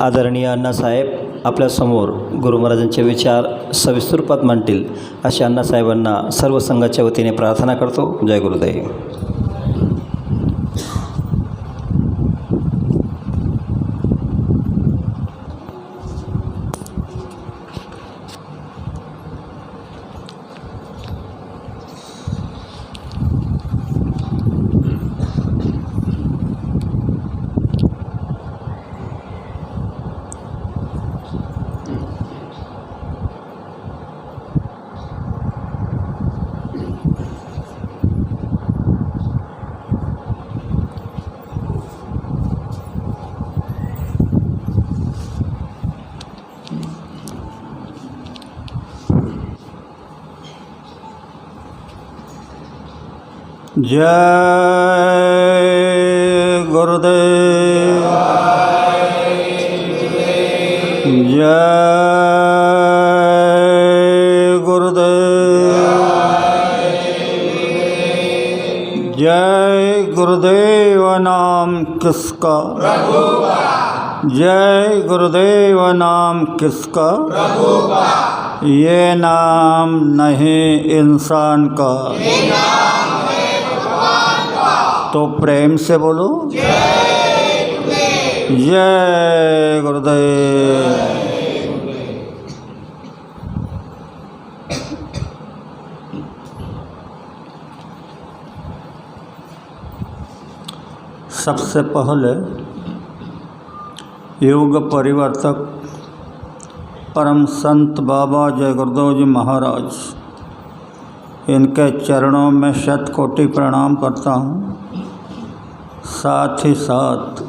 आदरणीय अण्णासाहेब आपल्यासमोर गुरु महाराजांचे विचार सविस्तर रूपात मांडतील अशा अण्णासाहेबांना सर्व संघाच्या वतीने प्रार्थना करतो। जय गुरुदेव। जय गुरुदेव। जय गुरुदेव। जय गुरुदेव नाम किसका? प्रभु का। जय गुरुदेव नाम किसका? प्रभु का। ये नाम नहीं इंसान का, तो प्रेम से बोलो जय गुरुदेव। जय गुरुदेव। सबसे पहले युग परिवर्तक परम संत बाबा जय गुरुदेव जी महाराज, इनके चरणों में शत कोटि प्रणाम करता हूँ। साथ ही साथ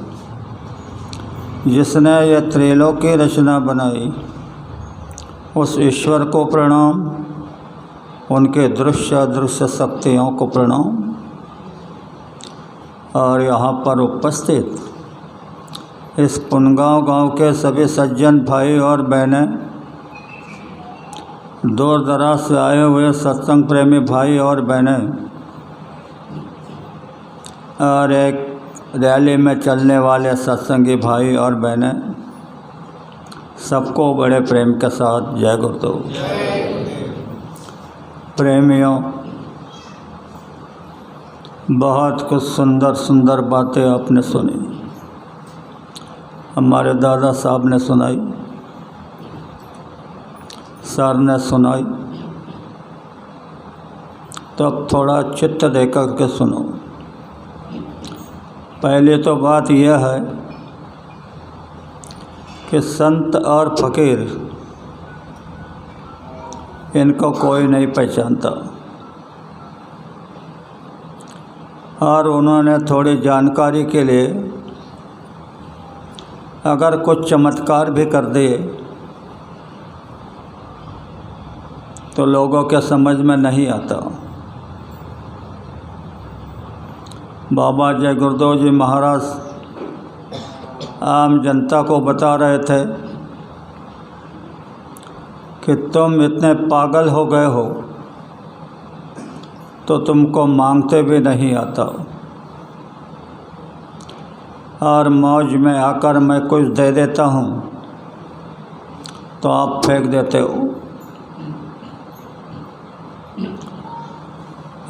जिसने यह त्रिलोक की रचना बनाई उस ईश्वर को प्रणाम, उनके दृश्य अदृश्य शक्तियों को प्रणाम, और यहाँ पर उपस्थित इस पुनगांव गांव के सभी सज्जन भाई और बहनें, दूर दराज से आए हुए सत्संग प्रेमी भाई और बहनें, और एक रैली में चलने वाले सत्संगी भाई और बहनें, सबको बड़े प्रेम के साथ जय गुरुदेव। प्रेमियों, बहुत कुछ सुंदर सुंदर बातें आपने सुनी, हमारे दादा साहब ने सुनाई, सर ने सुनाई, तो अब थोड़ा चित्त दे करके सुनो। पहले तो बात यह है कि संत और फकीर, इनको कोई नहीं पहचानता, और उन्होंने थोड़ी जानकारी के लिए अगर कुछ चमत्कार भी कर दिए तो लोगों के समझ में नहीं आता। बाबा जय गुरुदेव जी महाराज आम जनता को बता रहे थे कि तुम इतने पागल हो गए हो तो तुमको मांगते भी नहीं आता, और मौज में आकर मैं कुछ दे देता हूँ तो आप फेंक देते हो।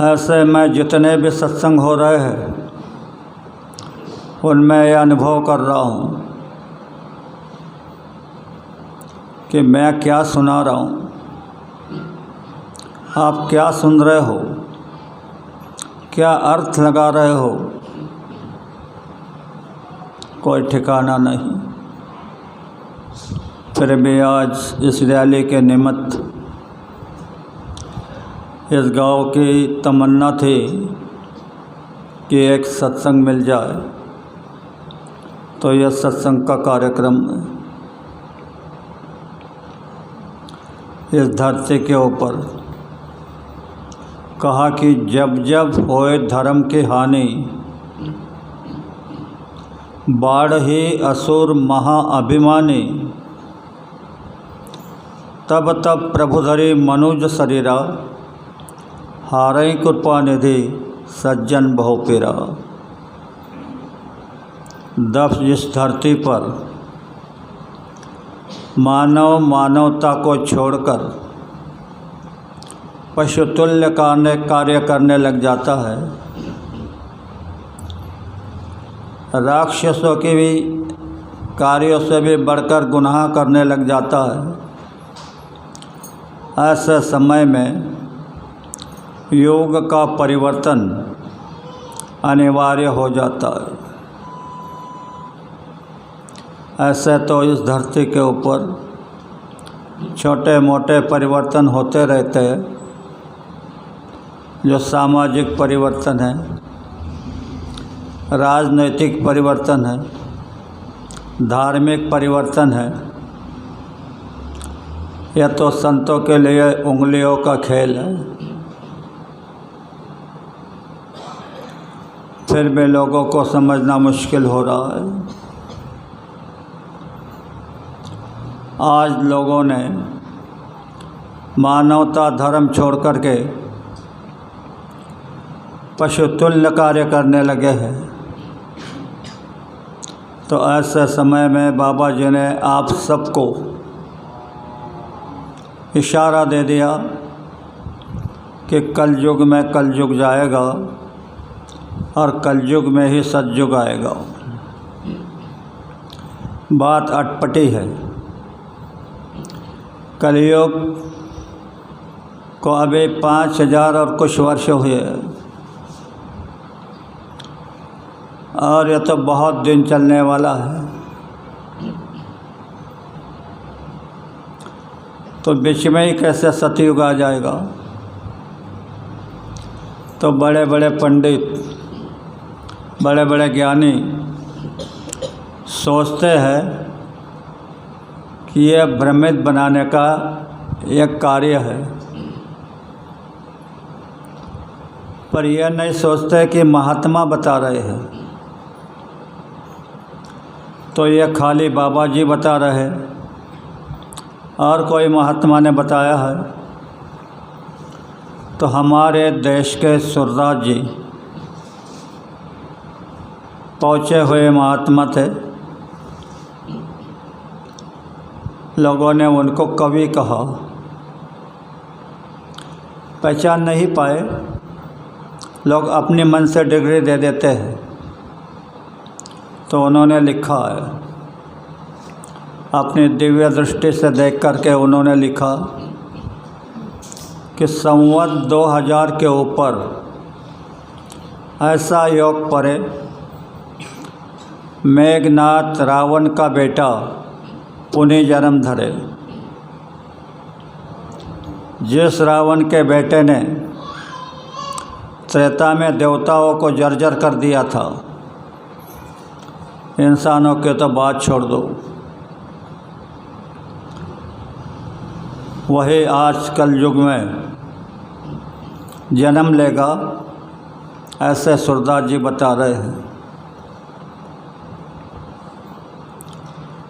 ऐसे में जितने भी सत्संग हो रहे हैं उनमें यह अनुभव कर रहा हूँ कि मैं क्या सुना रहा हूँ, आप क्या सुन रहे हो, क्या अर्थ लगा रहे हो, कोई ठिकाना नहीं। फिर भी आज इस रैली के निमित्त इस गांव की तमन्ना थी कि एक सत्संग मिल जाए, तो यह सत्संग का कार्यक्रम इस धरती के ऊपर कहा कि जब जब होए धर्म की हानि, बाढ़ ही असुर महाअभिमानी, तब तब प्रभुधरी मनुज शरीरा, हारई कृपा निधि सज्जन बहुपीरा। दफ जिस धरती पर मानव मानवता को छोड़कर पशुतुल्य कार्य करने लग जाता है, राक्षसों के भी कार्यों से भी बढ़कर गुनाह करने लग जाता है, ऐसे समय में योग का परिवर्तन अनिवार्य हो जाता है। ऐसे तो इस धरती के ऊपर छोटे मोटे परिवर्तन होते रहते हैं, जो सामाजिक परिवर्तन है, राजनैतिक परिवर्तन है, धार्मिक परिवर्तन है, यह तो संतों के लिए उंगलियों का खेल है। फिर भी लोगों को समझना मुश्किल हो रहा है। आज लोगों ने मानवता धर्म छोड़ कर के पशुतुल्य कार्य करने लगे हैं। तो ऐसे समय में बाबा जी ने आप सबको इशारा दे दिया कि कलयुग में कलयुग जाएगा और कलयुग में ही सतयुग आएगा। बात अटपटी है। कलयुग को अभी 5000 और कुछ वर्ष हुए और यह तो बहुत दिन चलने वाला है। तो बीच में ही कैसे सतयुग आ जाएगा? तो बड़े बड़े पंडित, बड़े बड़े ज्ञानी सोचते हैं कि यह भ्रमित बनाने का एक कार्य है, पर यह नहीं सोचते कि महात्मा बता रहे हैं। तो यह खाली बाबा जी बता रहे हैं और कोई महात्मा ने बताया है? तो हमारे देश के सूरदास जी पहुँचे हुए महात्मा थे। लोगों ने उनको कवि कहा, पहचान नहीं पाए। लोग अपने मन से डिग्री दे देते हैं। तो उन्होंने लिखा है, अपनी दिव्य दृष्टि से देख करके उन्होंने लिखा कि संवत 2000 के ऊपर ऐसा योग पड़े, मेघनाथ रावण का बेटा पुण्य जन्म धरे। जिस रावण के बेटे ने त्रेता में देवताओं को जर्जर कर दिया था, इंसानों के तो बात छोड़ दो, वही आज कल युग में जन्म लेगा, ऐसे सूरदास जी बता रहे हैं।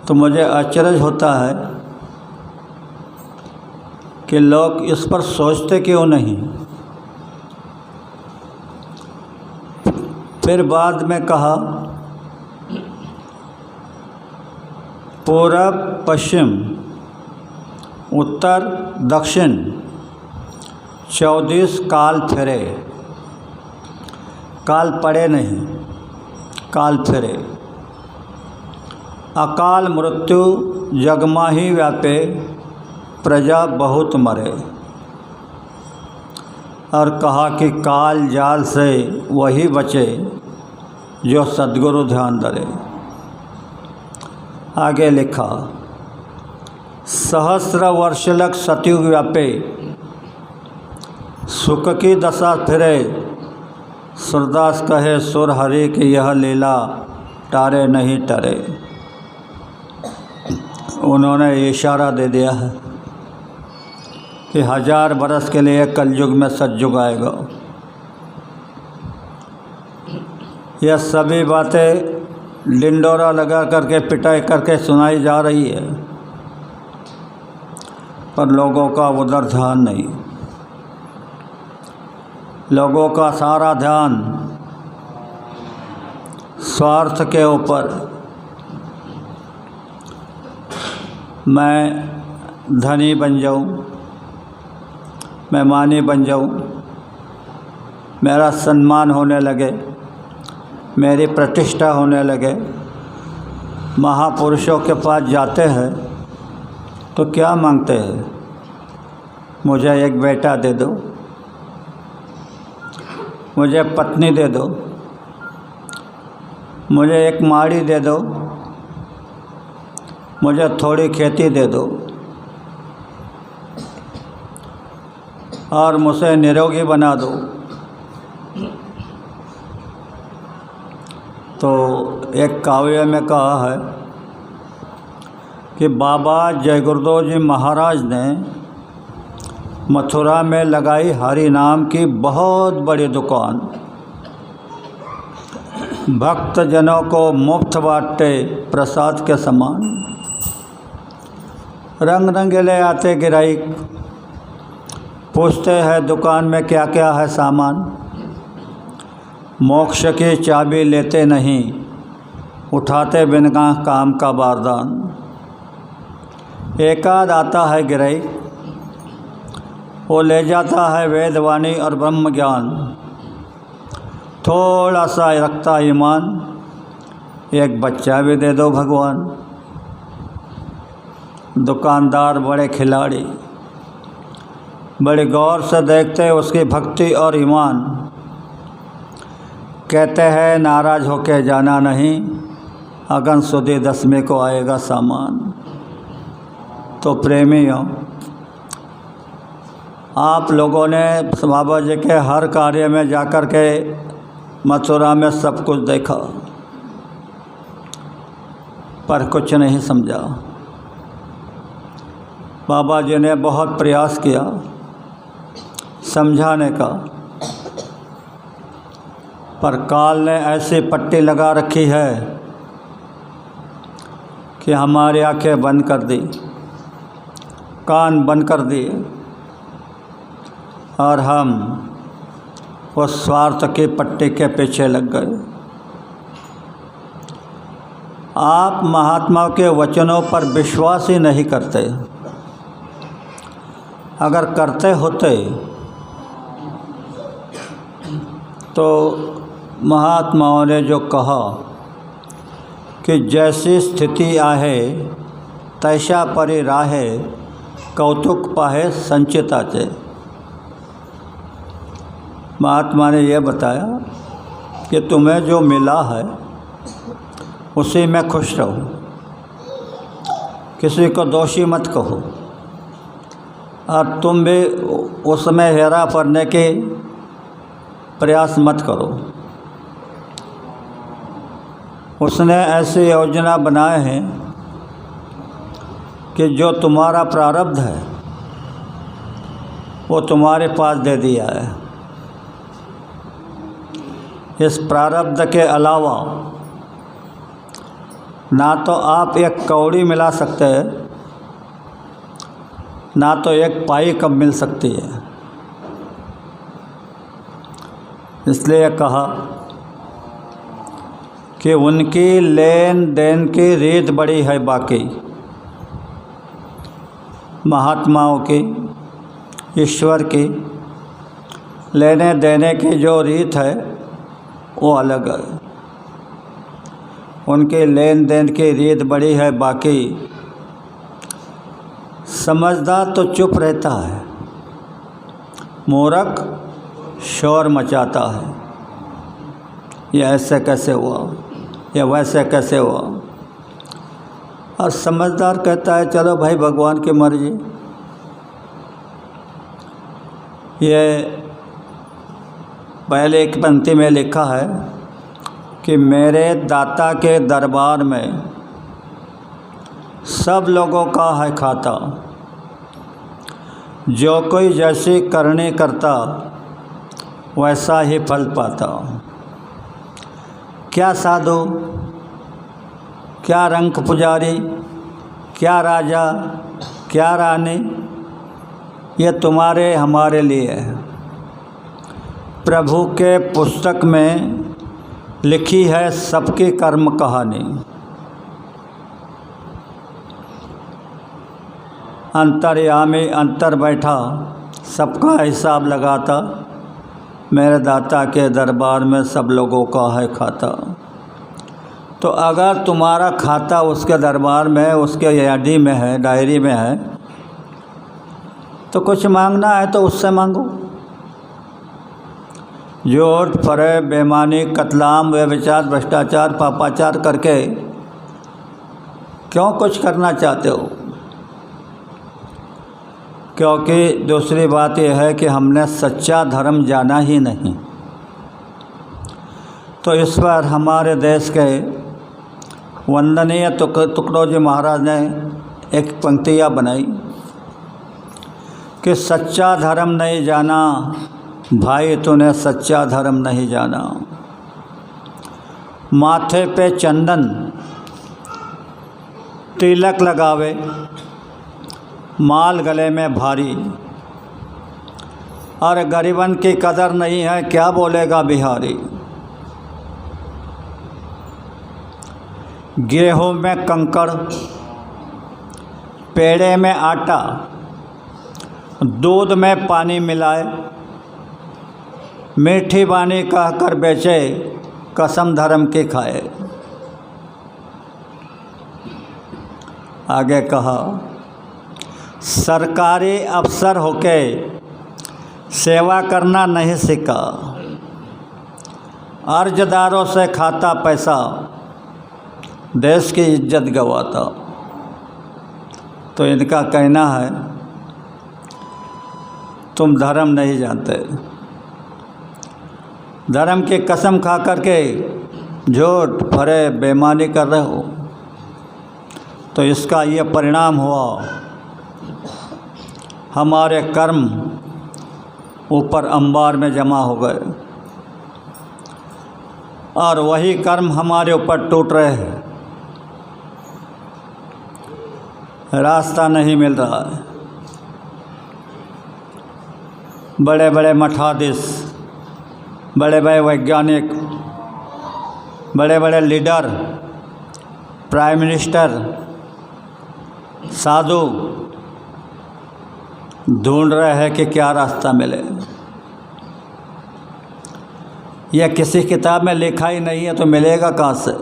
तो मुझे आश्चर्य होता है कि लोग इस पर सोचते क्यों नहीं। फिर बाद में कहा, पूरब पश्चिम उत्तर दक्षिण 24 काल फिरे। काल पड़े नहीं, काल फिरे। अकाल मृत्यु जगमाही व्यापे, प्रजा बहुत मरे। और कहा कि काल जाल से वही बचे जो सद्गुरु ध्यान धरे। आगे लिखा, सहस्र वर्षलक सतयुग व्यापे, सुख की दशा फिरे। सूरदास कहे सुर हरि की यह लीला, टारे नहीं टरे। उन्होंने इशारा दे दिया है कि 1000 बरस के लिए कलयुग में सतयुग आएगा। यह सभी बातें डिंडोरा लगा करके पिटाई करके सुनाई जा रही है, पर लोगों का उधर ध्यान नहीं। लोगों का सारा ध्यान स्वार्थ के ऊपर, मैं धनी बन जाऊं, मैं मानी बन जाऊं, मेरा सम्मान होने लगे, मेरी प्रतिष्ठा होने लगे। महापुरुषों के पास जाते हैं तो क्या मांगते हैं? मुझे एक बेटा दे दो, मुझे पत्नी दे दो, मुझे एक माड़ी दे दो, मुझे थोड़ी खेती दे दो और मुझे निरोगी बना दो। तो एक काव्य में कहा है कि बाबा जय गुरुदेव जी महाराज ने मथुरा में लगाई हरि नाम की बहुत बड़ी दुकान, भक्त जनों को मुफ्त बांटे प्रसाद के समान। रंग रंगीले आते गिराई, पूछते हैं दुकान में क्या क्या है सामान। मोक्ष की चाबी लेते नहीं, उठाते बिना काम का बारदान। एकाध आता है गिराई, वो ले जाता है वेदवाणी और ब्रह्म ज्ञान। थोड़ा सा रखता ईमान, एक बच्चा भी दे दो भगवान। दुकानदार बड़े खिलाड़ी, बड़े गौर से देखते उसकी भक्ति और ईमान। कहते हैं नाराज होके जाना नहीं, अगन सुदी दसवीं को आएगा सामान। तो प्रेमियों, आप लोगों ने बाबा जी के हर कार्य में जाकर के मथुरा में सब कुछ देखा, पर कुछ नहीं समझा। बाबा जी ने बहुत प्रयास किया समझाने का, पर काल ने ऐसी पट्टी लगा रखी है कि हमारी आंखें बंद कर दी, कान बंद कर दिए और हम उस स्वार्थ की पट्टी के पीछे लग गए। आप महात्माओं के वचनों पर विश्वास ही नहीं करते। अगर करते होते तो महात्माओं ने जो कहा कि जैसी स्थिति आहे तैसा परि राहे, कौतुक पाहे संचिताचे। महात्मा ने यह बताया कि तुम्हें जो मिला है उसी में खुश रहो, किसी को दोषी मत कहो और तुम भी उसमें हेरा करने के प्रयास मत करो। उसने ऐसी योजना बनाए हैं कि जो तुम्हारा प्रारब्ध है वो तुम्हारे पास दे दिया है। इस प्रारब्ध के अलावा ना तो आप एक कौड़ी मिला सकते हैं, ना तो एक पाई कब मिल सकती है। इसलिए कहा कि उनकी लेन देन की रीत बड़ी है, बाकी महात्माओं की, ईश्वर की लेने देने की जो रीत है वो अलग है। उनकी लेन देन की रीत बड़ी है, बाकी समझदार तो चुप रहता है, मूर्ख शोर मचाता है। ये ऐसे कैसे हुआ, ये वैसे कैसे हुआ। और समझदार कहता है चलो भाई भगवान की मर्जी। ये पहले एक पंक्ति में लिखा है कि मेरे दाता के दरबार में सब लोगों का है खाता, जो कोई जैसी करनी करता वैसा ही फल पाता। क्या साधु, क्या रंग पुजारी, क्या राजा, क्या रानी, ये तुम्हारे हमारे लिए है। प्रभु के पुस्तक में लिखी है सबकी कर्म कहानी। अंतर्यामी अंतर बैठा सबका हिसाब लगाता, मेरे दाता के दरबार में सब लोगों का है खाता। तो अगर तुम्हारा खाता उसके दरबार में, उसके यादी में है, डायरी में है, तो कुछ मांगना है तो उससे मांगो। झूठ, फरेब, बेईमानी, कतलाम, व्यभिचार, भ्रष्टाचार, पापाचार करके क्यों कुछ करना चाहते हो? क्योंकि दूसरी बात यह है कि हमने सच्चा धर्म जाना ही नहीं। तो इस पर हमारे देश के वंदनीय तुकडोजी जी महाराज ने एक पंक्तियाँ बनाई कि सच्चा धर्म नहीं जाना भाई, तूने सच्चा धर्म नहीं जाना। माथे पे चंदन तिलक लगावे, माल गले में भारी, और गरीबन की कदर नहीं है, क्या बोलेगा बिहारी। गेहूं में कंकड़, पेड़े में आटा, दूध में पानी मिलाए, मीठी बानी कहकर बेचे, कसम धर्म की खाए। आगे कहा, सरकारी अफसर होके सेवा करना नहीं सीखा, अर्जदारों से खाता पैसा, देश की इज्जत गंवाता। तो इनका कहना है तुम धर्म नहीं जानते, धर्म की कसम खा करके झूठ, फरेब, बेईमानी कर रहे हो। तो इसका ये परिणाम हुआ, हमारे कर्म ऊपर अंबार में जमा हो गए और वही कर्म हमारे ऊपर टूट रहे हैं, रास्ता नहीं मिल रहा है। बड़े बड़े मठाधीश, बड़े बड़े वैज्ञानिक, बड़े बड़े लीडर, प्राइम मिनिस्टर, साधु ढूंढ रहे हैं कि क्या रास्ता मिले। यह किसी किताब में लिखा ही नहीं है तो मिलेगा कहाँ से?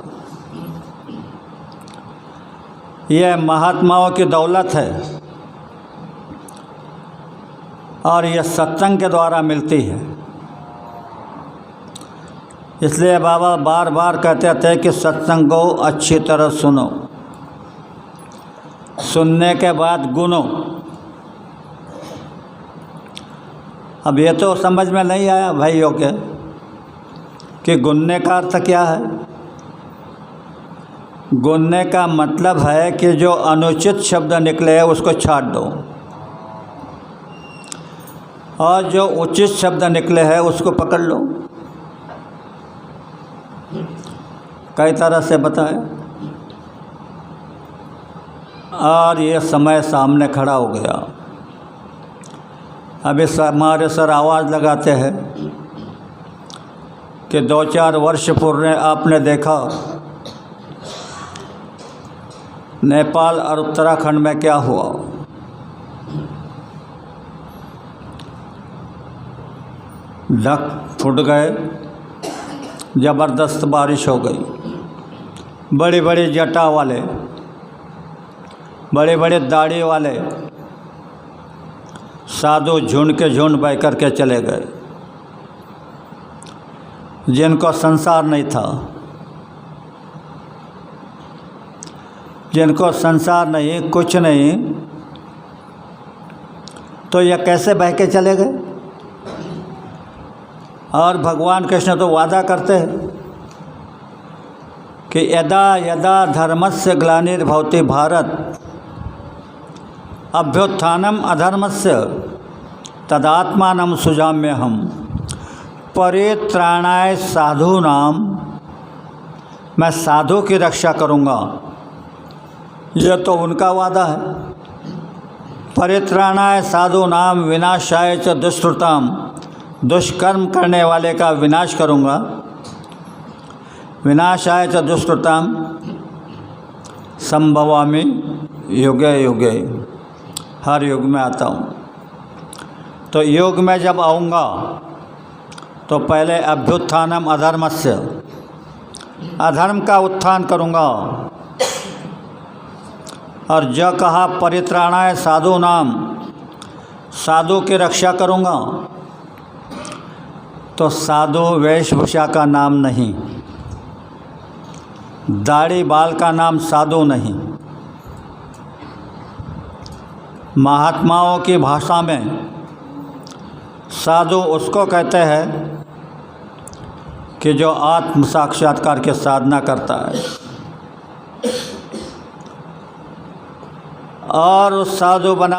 यह महात्माओं की दौलत है और यह सत्संग के द्वारा मिलती है। इसलिए बाबा बार बार कहते थे कि सत्संग को अच्छी तरह सुनो, सुनने के बाद गुनो। अब ये तो समझ में नहीं आया भाइयों के कि गुनने का अर्थ क्या है। गुनने का मतलब है कि जो अनुचित शब्द निकले उसको छाट दो और जो उचित शब्द निकले हैं उसको पकड़ लो। कई तरह से बताए और ये समय सामने खड़ा हो गया। अभी हमारे सर आवाज़ लगाते हैं कि 2-4 वर्ष पूर्व आपने देखा नेपाल और उत्तराखंड में क्या हुआ। ढक फूट गए, ज़बरदस्त बारिश हो गई। बड़ी बड़ी जटा वाले, बड़े बड़े दाढ़ी वाले साधु झुंड के झुंड बह कर के चले गए, जिनको संसार नहीं था, जिनको संसार नहीं, कुछ नहीं, तो यह कैसे बह के चले गए। और भगवान कृष्ण तो वादा करते हैं कि यदा यदा धर्मस्य ग्लानिर्भवति भारत अभ्युत्थानम अधर्मस्य तदात्मानं सुजाम्यहम् परित्राणाय साधूनाम, मैं साधु की रक्षा करूँगा। यह तो उनका वादा है। परित्राणाय साधूनाम विनाशाय च दुष्कृताम, दुष्कर्म करने वाले का विनाश करूँगा। विनाशाय च दुष्कृताम संभवामि युगे युगे, हर युग में आता हूँ। तो युग में जब आऊँगा तो पहले अभ्युत्थानम अधर्मस्य, अधर्म का उत्थान करूँगा। और जो कहा परित्राणाय साधु नाम, साधु की रक्षा करूँगा। तो साधु वेशभूषा का नाम नहीं, दाढ़ी बाल का नाम साधु नहीं। महात्माओं की भाषा में साधु उसको कहते हैं कि जो आत्म साक्षात्कार की साधना करता है। और उस साधु बना